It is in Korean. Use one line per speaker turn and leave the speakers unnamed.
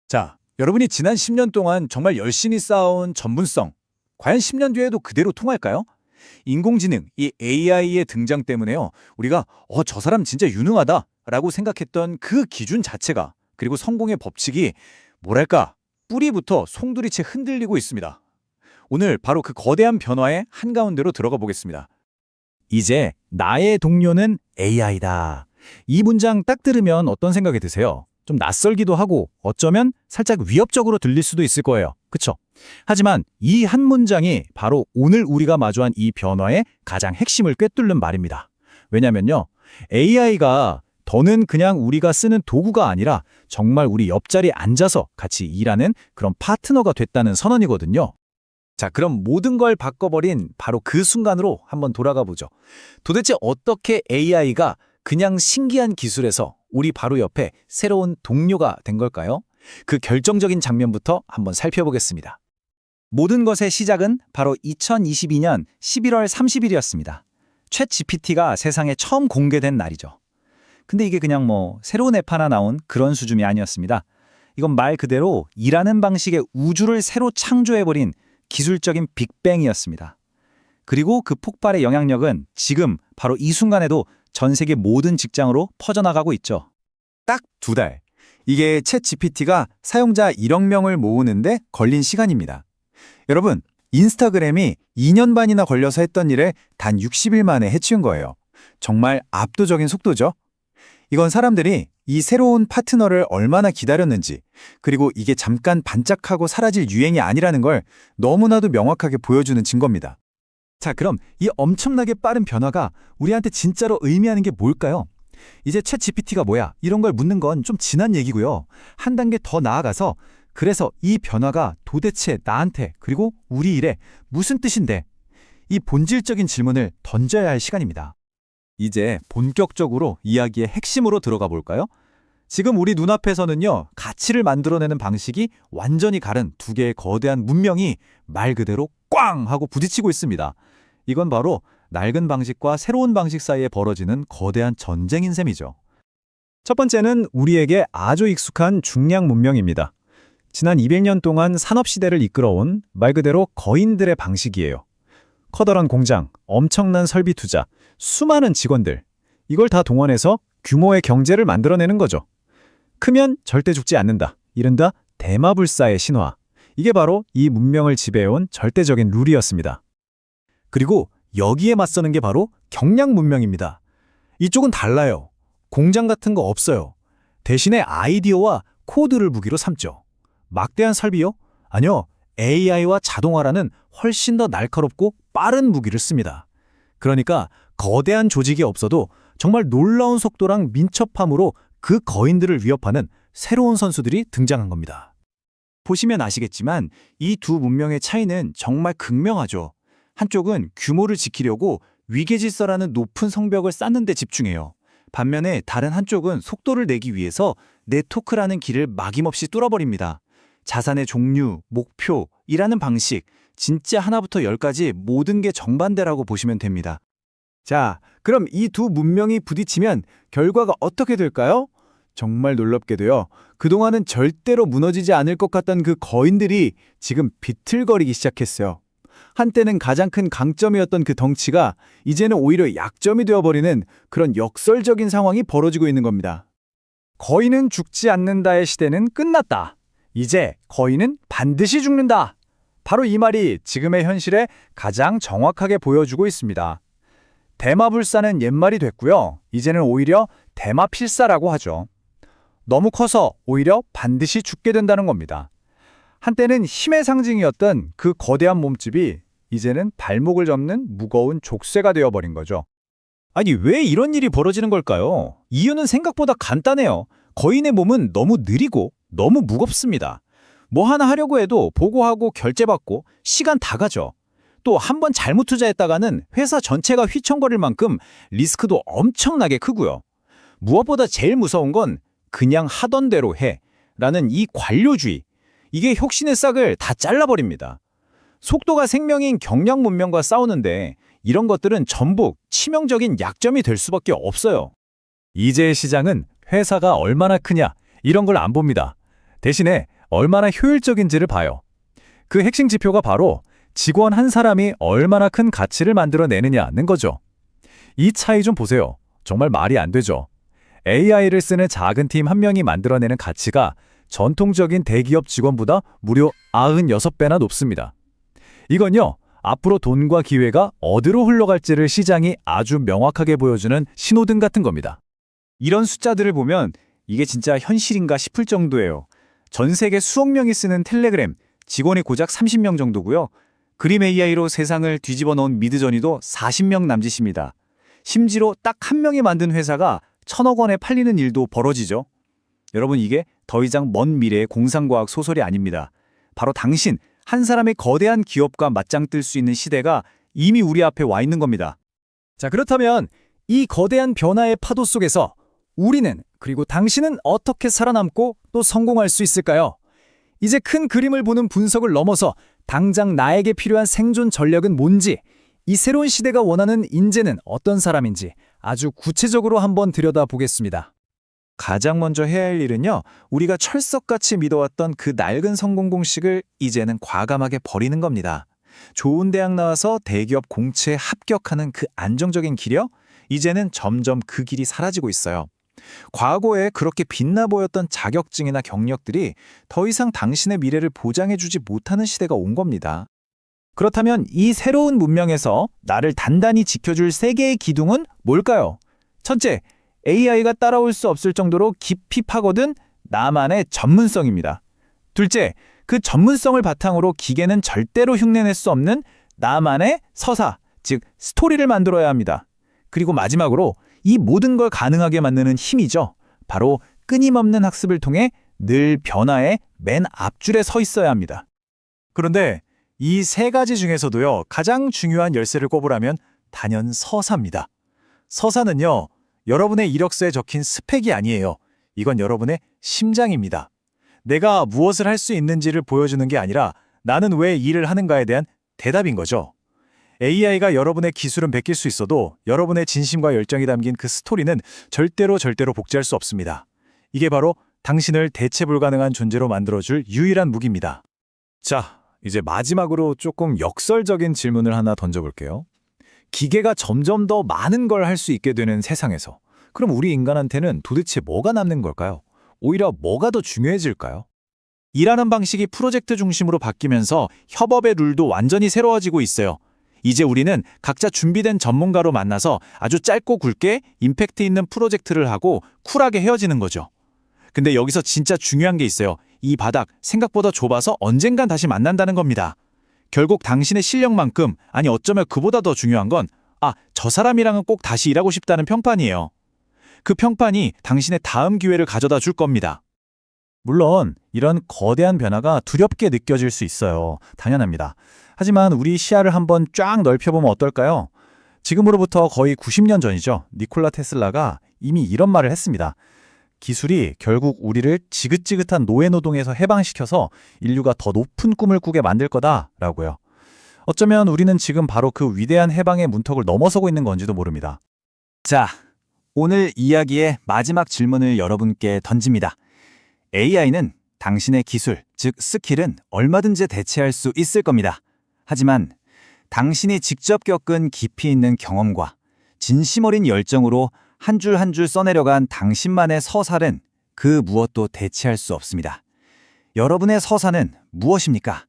자, 여러분이 지난 10년 동안 정말 열심히 쌓아온 전문성, 과연 10년 뒤에도 그대로 통할까요? 인공지능, 이 AI의 등장 때문에요. 우리가 저 사람 진짜 유능하다라고 생각했던 그 기준 자체가, 그리고 성공의 법칙이 뭐랄까 뿌리부터 송두리째 흔들리고 있습니다. 오늘 바로 그 거대한 변화의 한가운데로 들어가 보겠습니다. 이제 나의 동료는 AI다. 이 문장 딱 들으면 어떤 생각이 드세요? 좀 낯설기도 하고 어쩌면 살짝 위협적으로 들릴 수도 있을 거예요. 그쵸? 하지만 이 한 문장이 바로 오늘 우리가 마주한 이 변화의 가장 핵심을 꿰뚫는 말입니다. 왜냐면요, AI가 더는 그냥 우리가 쓰는 도구가 아니라 정말 우리 옆자리에 앉아서 같이 일하는 그런 파트너가 됐다는 선언이거든요. 자, 그럼 모든 걸 바꿔버린 바로 그 순간으로 한번 돌아가 보죠. 도대체 어떻게 AI가 그냥 신기한 기술에서 우리 바로 옆에 새로운 동료가 된 걸까요? 그 결정적인 장면부터 한번 살펴보겠습니다. 모든 것의 시작은 바로 2022년 11월 30일이었습니다. 챗 GPT가 세상에 처음 공개된 날이죠. 근데 이게 그냥 새로운 앱 하나 나온 그런 수준이 아니었습니다. 이건 말 그대로 일하는 방식의 우주를 새로 창조해버린 기술적인 빅뱅이었습니다. 그리고 그 폭발의 영향력은 지금 바로 이 순간에도 전 세계 모든 직장으로 퍼져나가고 있죠. 딱 2달. 이게 챗 GPT가 사용자 1억 명을 모으는데 걸린 시간입니다. 여러분, 인스타그램이 2년 반이나 걸려서 했던 일을 단 60일 만에 해치운 거예요. 정말 압도적인 속도죠? 이건 사람들이 이 새로운 파트너를 얼마나 기다렸는지, 그리고 이게 잠깐 반짝하고 사라질 유행이 아니라는 걸 너무나도 명확하게 보여주는 증거입니다. 자, 그럼 이 엄청나게 빠른 변화가 우리한테 진짜로 의미하는 게 뭘까요? 이제 챗 GPT가 뭐야? 이런 걸 묻는 건 좀 지난 얘기고요. 한 단계 더 나아가서 그래서 이 변화가 도대체 나한테 그리고 우리 일에 무슨 뜻인데? 이 본질적인 질문을 던져야 할 시간입니다. 이제 본격적으로 이야기의 핵심으로 들어가 볼까요? 지금 우리 눈앞에서는요, 가치를 만들어내는 방식이 완전히 다른 두 개의 거대한 문명이 말 그대로 꽝 하고 부딪히고 있습니다. 이건 바로 낡은 방식과 새로운 방식 사이에 벌어지는 거대한 전쟁인 셈이죠. 첫 번째는 우리에게 아주 익숙한 중량 문명입니다. 지난 200년 동안 산업시대를 이끌어온 말 그대로 거인들의 방식이에요. 커다란 공장, 엄청난 설비 투자, 수많은 직원들, 이걸 다 동원해서 규모의 경제를 만들어내는 거죠. 크면 절대 죽지 않는다. 이른바 대마불사의 신화. 이게 바로 이 문명을 지배해온 절대적인 룰이었습니다. 그리고 여기에 맞서는 게 바로 경량 문명입니다. 이쪽은 달라요. 공장 같은 거 없어요. 대신에 아이디어와 코드를 무기로 삼죠. 막대한 설비요? 아니요. AI와 자동화라는 훨씬 더 날카롭고 빠른 무기를 씁니다. 그러니까 거대한 조직이 없어도 정말 놀라운 속도랑 민첩함으로 그 거인들을 위협하는 새로운 선수들이 등장한 겁니다. 보시면 아시겠지만 이 두 문명의 차이는 정말 극명하죠. 한쪽은 규모를 지키려고 위계질서라는 높은 성벽을 쌓는 데 집중해요. 반면에 다른 한쪽은 속도를 내기 위해서 네트워크라는 길을 막임없이 뚫어버립니다. 자산의 종류, 목표, 일하는 방식, 진짜 하나부터 열까지 모든 게 정반대라고 보시면 됩니다. 자, 그럼 이 두 문명이 부딪히면 결과가 어떻게 될까요? 정말 놀랍게도요. 그동안은 절대로 무너지지 않을 것 같던 그 거인들이 지금 비틀거리기 시작했어요. 한때는 가장 큰 강점이었던 그 덩치가 이제는 오히려 약점이 되어버리는 그런 역설적인 상황이 벌어지고 있는 겁니다. 거인은 죽지 않는다의 시대는 끝났다. 이제 거인은 반드시 죽는다. 바로 이 말이 지금의 현실에 가장 정확하게 보여주고 있습니다. 대마불사는 옛말이 됐고요. 이제는 오히려 대마필사라고 하죠. 너무 커서 오히려 반드시 죽게 된다는 겁니다. 한때는 힘의 상징이었던 그 거대한 몸집이 이제는 발목을 잡는 무거운 족쇄가 되어버린 거죠. 아니, 왜 이런 일이 벌어지는 걸까요? 이유는 생각보다 간단해요. 거인의 몸은 너무 느리고 너무 무겁습니다. 뭐 하나 하려고 해도 보고하고 결제받고 시간 다 가죠. 또 한 번 잘못 투자했다가는 회사 전체가 휘청거릴 만큼 리스크도 엄청나게 크고요. 무엇보다 제일 무서운 건 그냥 하던 대로 해 라는 이 관료주의. 이게 혁신의 싹을 다 잘라버립니다. 속도가 생명인 경량 문명과 싸우는데 이런 것들은 전부 치명적인 약점이 될 수밖에 없어요. 이제의 시장은 회사가 얼마나 크냐 이런 걸 안 봅니다. 대신에
얼마나 효율적인지를 봐요. 그 핵심 지표가 바로 직원 한 사람이 얼마나 큰 가치를 만들어내느냐는 거죠. 이 차이 좀 보세요. 정말 말이 안 되죠. AI를 쓰는 작은 팀 한 명이 만들어내는 가치가 전통적인 대기업 직원보다 무려 96배나 높습니다. 이건요, 앞으로 돈과 기회가 어디로 흘러갈지를 시장이 아주 명확하게 보여주는 신호등 같은 겁니다.
이런 숫자들을 보면 이게 진짜 현실인가 싶을 정도예요. 전 세계 수억 명이 쓰는 텔레그램, 직원이 고작 30명 정도고요. 그림 AI로 세상을 뒤집어 놓은 미드저니도 40명 남짓입니다. 심지어 딱 한 명이 만든 회사가 1,000억 원에 팔리는 일도 벌어지죠. 여러분, 이게 더 이상 먼 미래의 공상과학 소설이 아닙니다. 바로 당신, 한 사람의 거대한 기업과 맞짱 뜰 수 있는 시대가 이미 우리 앞에 와 있는 겁니다.
자, 그렇다면 이 거대한 변화의 파도 속에서 우리는, 그리고 당신은 어떻게 살아남고 또 성공할 수 있을까요? 이제 큰 그림을 보는 분석을 넘어서 당장 나에게 필요한 생존 전략은 뭔지, 이 새로운 시대가 원하는 인재는 어떤 사람인지 아주 구체적으로 한번 들여다보겠습니다.
가장 먼저 해야 할 일은요, 우리가 철석같이 믿어왔던 그 낡은 성공 공식을 이제는 과감하게 버리는 겁니다. 좋은 대학 나와서 대기업 공채에 합격하는 그 안정적인 길이요? 이제는 점점 그 길이 사라지고 있어요. 과거에 그렇게 빛나 보였던 자격증이나 경력들이 더 이상 당신의 미래를 보장해주지 못하는 시대가 온 겁니다.
그렇다면 이 새로운 문명에서 나를 단단히 지켜줄 세 개의 기둥은 뭘까요? 첫째, AI가 따라올 수 없을 정도로 깊이 파고든 나만의 전문성입니다. 둘째, 그 전문성을 바탕으로 기계는 절대로 흉내낼 수 없는 나만의 서사, 즉 스토리를 만들어야 합니다. 그리고 마지막으로 이 모든 걸 가능하게 만드는 힘이죠. 바로 끊임없는 학습을 통해 늘 변화의 맨 앞줄에 서 있어야 합니다.
그런데 이 세 가지 중에서도요, 가장 중요한 열쇠를 꼽으라면 단연 서사입니다. 서사는요, 여러분의 이력서에 적힌 스펙이 아니에요. 이건 여러분의 심장입니다. 내가 무엇을 할 수 있는지를 보여주는 게 아니라 나는 왜 일을 하는가에 대한 대답인 거죠. AI가 여러분의 기술은 베낄 수 있어도 여러분의 진심과 열정이 담긴 그 스토리는 절대로 복제할 수 없습니다. 이게 바로 당신을 대체 불가능한 존재로 만들어줄 유일한 무기입니다.
자, 이제 마지막으로 조금 역설적인 질문을 하나 던져볼게요. 기계가 점점 더 많은 걸 할 수 있게 되는 세상에서 그럼 우리 인간한테는 도대체 뭐가 남는 걸까요? 오히려 뭐가 더 중요해질까요?
일하는 방식이 프로젝트 중심으로 바뀌면서 협업의 룰도 완전히 새로워지고 있어요. 이제 우리는 각자 준비된 전문가로 만나서 아주 짧고 굵게 임팩트 있는 프로젝트를 하고 쿨하게 헤어지는 거죠. 근데 여기서 진짜 중요한 게 있어요. 이 바닥 생각보다 좁아서 언젠간 다시 만난다는 겁니다. 결국 당신의 실력만큼, 아니 어쩌면 그보다 더 중요한 건 저 사람이랑은 꼭 다시 일하고 싶다는 평판이에요. 그 평판이 당신의 다음 기회를 가져다 줄 겁니다.
물론 이런 거대한 변화가 두렵게 느껴질 수 있어요. 당연합니다. 하지만 우리 시야를 한번 쫙 넓혀보면 어떨까요? 지금으로부터 거의 90년 전이죠. 니콜라 테슬라가 이미 이런 말을 했습니다. 기술이 결국 우리를 지긋지긋한 노예노동에서 해방시켜서 인류가 더 높은 꿈을 꾸게 만들 거다라고요. 어쩌면 우리는 지금 바로 그 위대한 해방의 문턱을 넘어서고 있는 건지도 모릅니다.
자, 오늘 이야기의 마지막 질문을 여러분께 던집니다. AI는 당신의 기술, 즉 스킬은 얼마든지 대체할 수 있을 겁니다. 하지만 당신이 직접 겪은 깊이 있는 경험과 진심 어린 열정으로 한 줄 한 줄 써내려간 당신만의 서사는 그 무엇도 대체할 수 없습니다. 여러분의 서사는 무엇입니까?